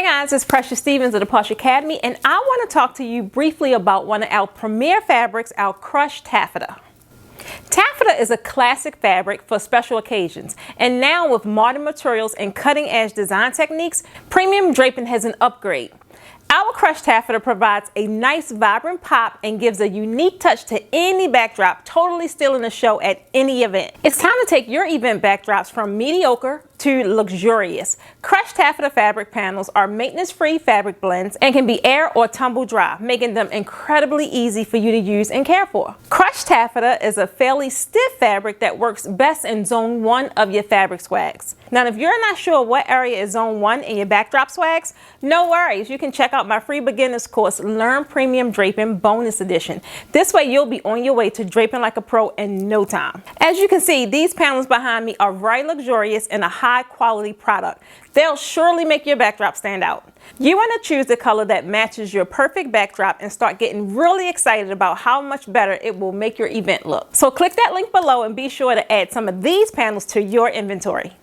Hey guys, it's Precious Stevens of the Posh Academy, and I want to talk to you briefly about one of our premier fabrics, our crushed taffeta. Taffeta is a classic fabric for special occasions, and now with modern materials and cutting-edge design techniques, premium draping has an upgrade. Our crushed taffeta provides a nice vibrant pop and gives a unique touch to any backdrop, totally stealing the show at any event. It's time to take your event backdrops from mediocre to luxurious. Crushed taffeta fabric panels are maintenance-free fabric blends and can be air or tumble dry, making them incredibly easy for you to use and care for. Crushed taffeta is a fairly stiff fabric that works best in zone 1 of your fabric swags. Now, if you're not sure what area is zone 1 in your backdrop swags, no worries. You can check out my free beginner's course, Learn Premium Draping Bonus Edition. This way you'll be on your way to draping like a pro in no time. As you can see, these panels behind me are very luxurious and a high quality product. They'll surely make your backdrop stand out. You want to choose the color that matches your perfect backdrop and start getting really excited about how much better it will make your event look. So click that link below and be sure to add some of these panels to your inventory.